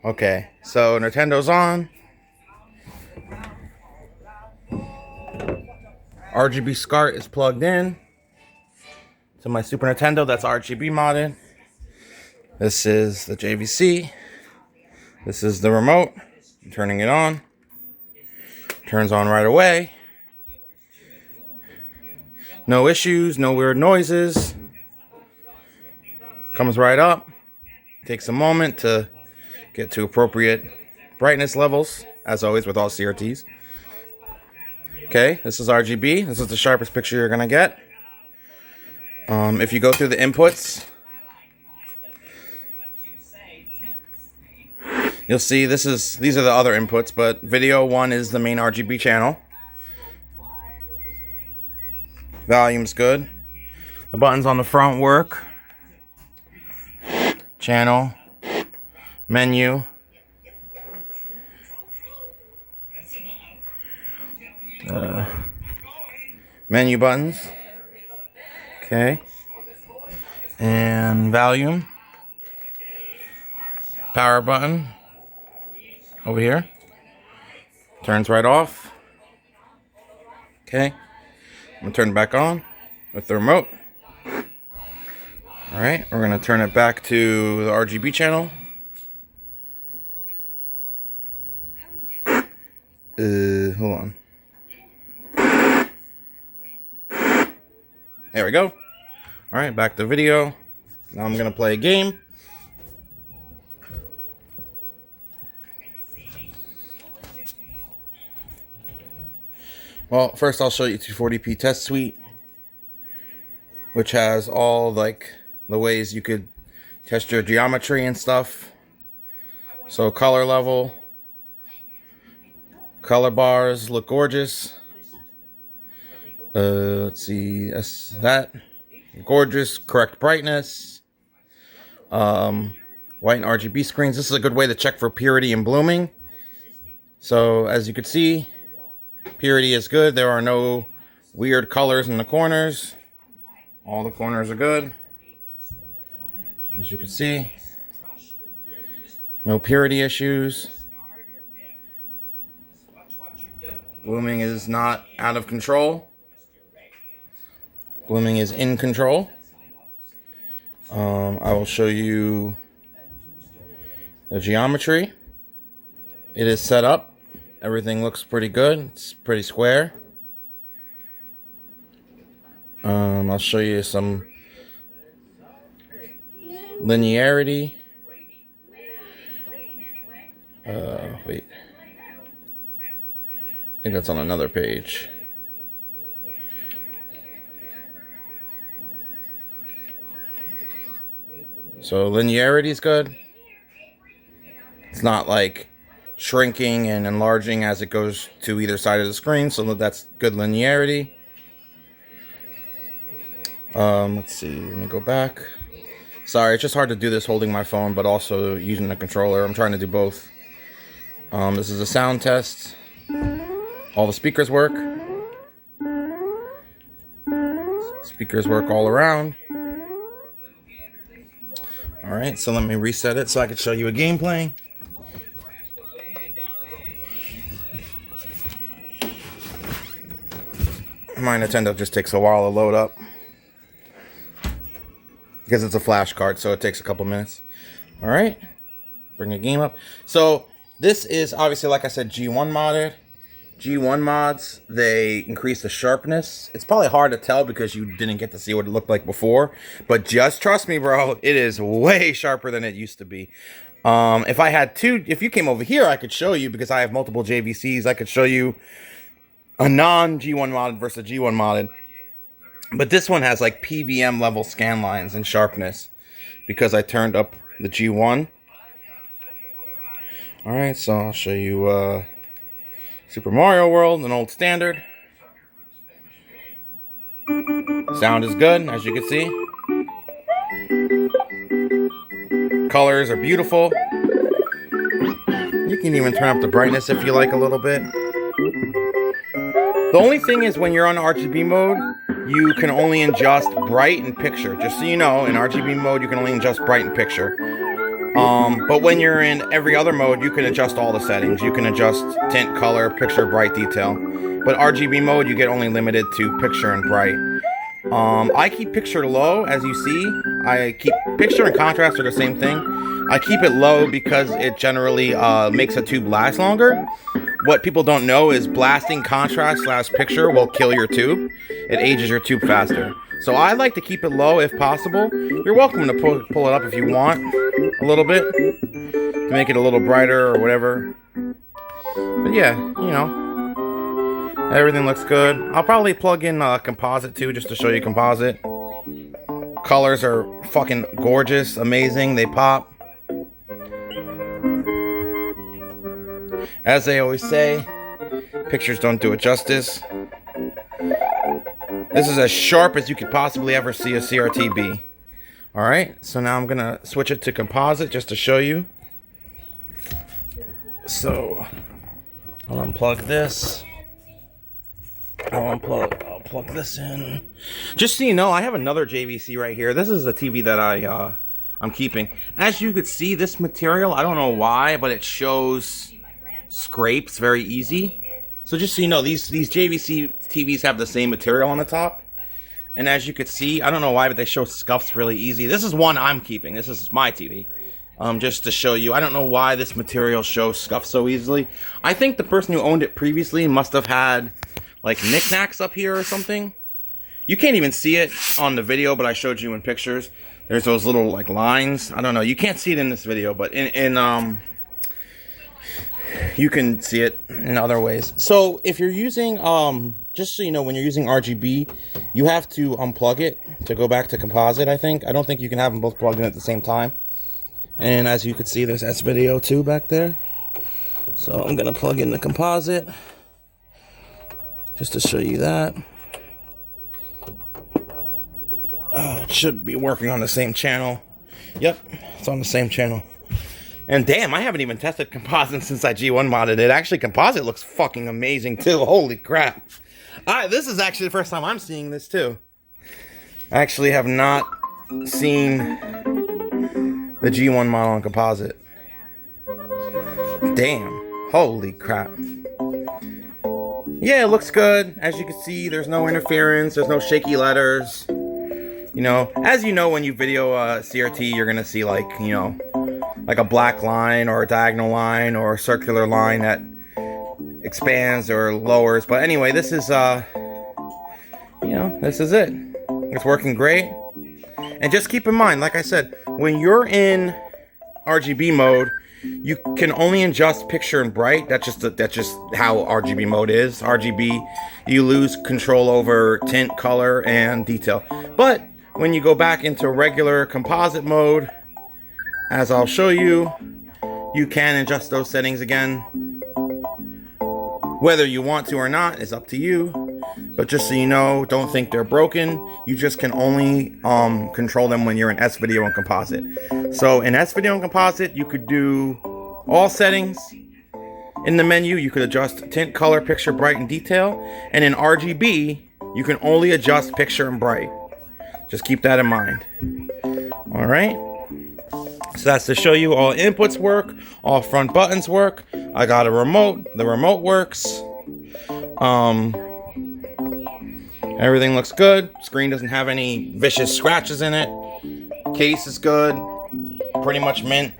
Okay, so Nintendo's on. RGB SCART is plugged in to my Super Nintendo. That's RGB modded. This is the JVC. This is the remote. I'm turning it on. Turns on right away. No issues, no weird noises. Comes right up. Takes a moment to get to appropriate brightness levels, as always with all CRTs. Okay, this is RGB. This is the sharpest picture you're gonna get. If you go through the inputs, you'll see these are the other inputs, but video 1 is the main RGB channel. Volume's good. The buttons on the front work. Channel, menu, menu buttons. Okay, and volume, power button over here, turns right off. Okay, I'm gonna turn it back on with the remote. All right, we're gonna turn it back to the RGB channel. Hold on. There we go. All right, back to video. Now I'm gonna play a game. Well, first I'll show you 240p test suite, which has all like the ways you could test your geometry and stuff. So color level, color bars look gorgeous. Let's see, that's that. Gorgeous, correct brightness. White and RGB screens. This is a good way to check for purity and blooming. So as you can see, purity is good. There are no weird colors in the corners. All the corners are good. As you can see, no purity issues. Blooming is not out of control. Blooming is in control. I will show you the geometry. It is set up. Everything looks pretty good. It's pretty square. I'll show you some linearity. Wait. I think that's on another page. So linearity is good. It's not like shrinking and enlarging as it goes to either side of the screen, so that's good linearity. Let's see, let me go back. Sorry, it's just hard to do this holding my phone, but also using the controller. I'm trying to do both. This is a sound test. All the speakers work. Speakers work all around. Alright, so let me reset it so I can show you a gameplay. My Nintendo just takes a while to load up because it's a flash card, so it takes a couple minutes. Alright, bring a game up. So this is obviously, like I said, G1 modded. G1 mods, they increase the sharpness. It's probably hard to tell because you didn't get to see what it looked like before, but just trust me, bro, it is way sharper than it used to be. If you came over here, I could show you, because I have multiple JVCs. I could show you a non-G1 modded versus a G1 modded, but this one has like PVM level scan lines and sharpness because I turned up the G1. All right, so I'll show you Super Mario World, an old standard. Sound is good, as you can see. Colors are beautiful. You can even turn up the brightness if you like a little bit. The only thing is, when you're on RGB mode, you can only adjust bright and picture. Just so you know, in RGB mode, you can only adjust bright and picture. But when you're in every other mode, you can adjust all the settings. You can adjust tint, color, picture, bright, detail. But RGB mode, you get only limited to picture and bright. I keep picture low, as you see. I keep picture and contrast are the same thing. I keep it low because it generally makes a tube last longer. What people don't know is blasting contrast / picture will kill your tube. It ages your tube faster. So I like to keep it low if possible. You're welcome to pull it up if you want a little bit to make it a little brighter or whatever. But yeah, you know, everything looks good. I'll probably plug in composite too, just to show you composite. Colors are fucking gorgeous, amazing, they pop. As they always say, pictures don't do it justice. This is as sharp as you could possibly ever see a CRT be. Alright, so now I'm gonna switch it to composite just to show you. So, I'll unplug this. I'll plug this in. Just so you know, I have another JVC right here. This is a TV that I'm keeping. As you could see, this material, I don't know why, but it shows scrapes very easy. So just so you know, these JVC TVs have the same material on the top. And as you could see, I don't know why, but they show scuffs really easy. This is one I'm keeping. This is my TV. Just to show you, I don't know why this material shows scuffs so easily. I think the person who owned it previously must have had like knickknacks up here or something. You can't even see it on the video, but I showed you in pictures. There's those little like lines. I don't know. You can't see it in this video, but you can see it in other ways. So if you're using, just so you know, when you're using RGB, you have to unplug it to go back to composite, I think. I don't think you can have them both plugged in at the same time. And as you can see, there's S-Video too back there. So I'm going to plug in the composite just to show you that. It should be working on the same channel. Yep, it's on the same channel. And damn, I haven't even tested composite since I G1 modded it. Actually, composite looks fucking amazing too. Holy crap. This is actually the first time I'm seeing this too. I actually have not seen the G1 model on composite. Damn. Holy crap. Yeah, it looks good. As you can see, there's no interference. There's no shaky letters. You know, as you know, when you video CRT, you're going to see like, you know, like a black line or a diagonal line or a circular line that expands or lowers. But anyway, this is, you know, this is it. It's working great. And just keep in mind, like I said, when you're in RGB mode, you can only adjust picture and bright. That's just how RGB mode is. RGB, you lose control over tint, color, and detail. But when you go back into regular composite mode, as I'll show you, you can adjust those settings again. Whether you want to or not is up to you. But just so you know, don't think they're broken. You just can only control them when you're in S-Video and composite. So in S-Video and composite, you could do all settings. In the menu, you could adjust tint, color, picture, bright, and detail. And in RGB, you can only adjust picture and bright. Just keep that in mind. All right. So that's to show you all inputs work, all front buttons work. I got a remote. The remote works. Everything looks good. Screen doesn't have any vicious scratches in it. Case is good. Pretty much mint.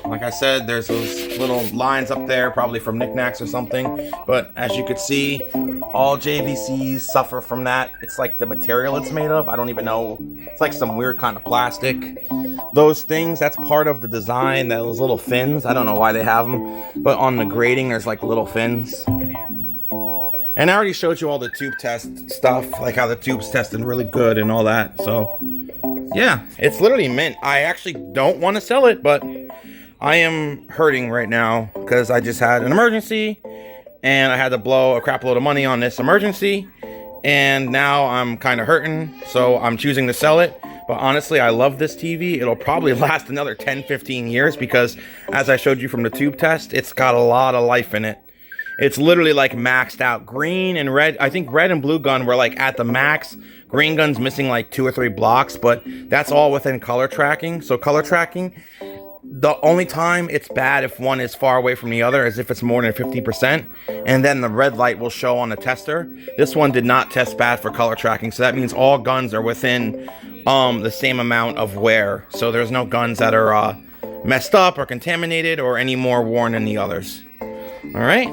Like I said, there's those little lines up there, probably from knickknacks or something. But as you could see, all JVCs suffer from that. It's like the material it's made of. I don't even know. It's like some weird kind of plastic. Those things, that's part of the design, those little fins. I don't know why they have them. But on the grating, there's like little fins. And I already showed you all the tube test stuff, like how the tube's tested really good and all that. So, yeah, it's literally mint. I actually don't want to sell it, but I am hurting right now because I just had an emergency and I had to blow a crap load of money on this emergency. And now I'm kind of hurting, so I'm choosing to sell it. But honestly, I love this TV. It'll probably last another 10, 15 years because, as I showed you from the tube test, it's got a lot of life in it. It's literally like maxed out. Green and red, I think red and blue gun were like at the max. Green gun's missing like 2 or 3 blocks, but that's all within color tracking. So color tracking, The only time it's bad if one is far away from the other is if it's more than 50%, and then the red light will show on the tester. This one did not test bad for color tracking, so that means all guns are within the same amount of wear. So there's no guns that are messed up or contaminated or any more worn than the others. All right.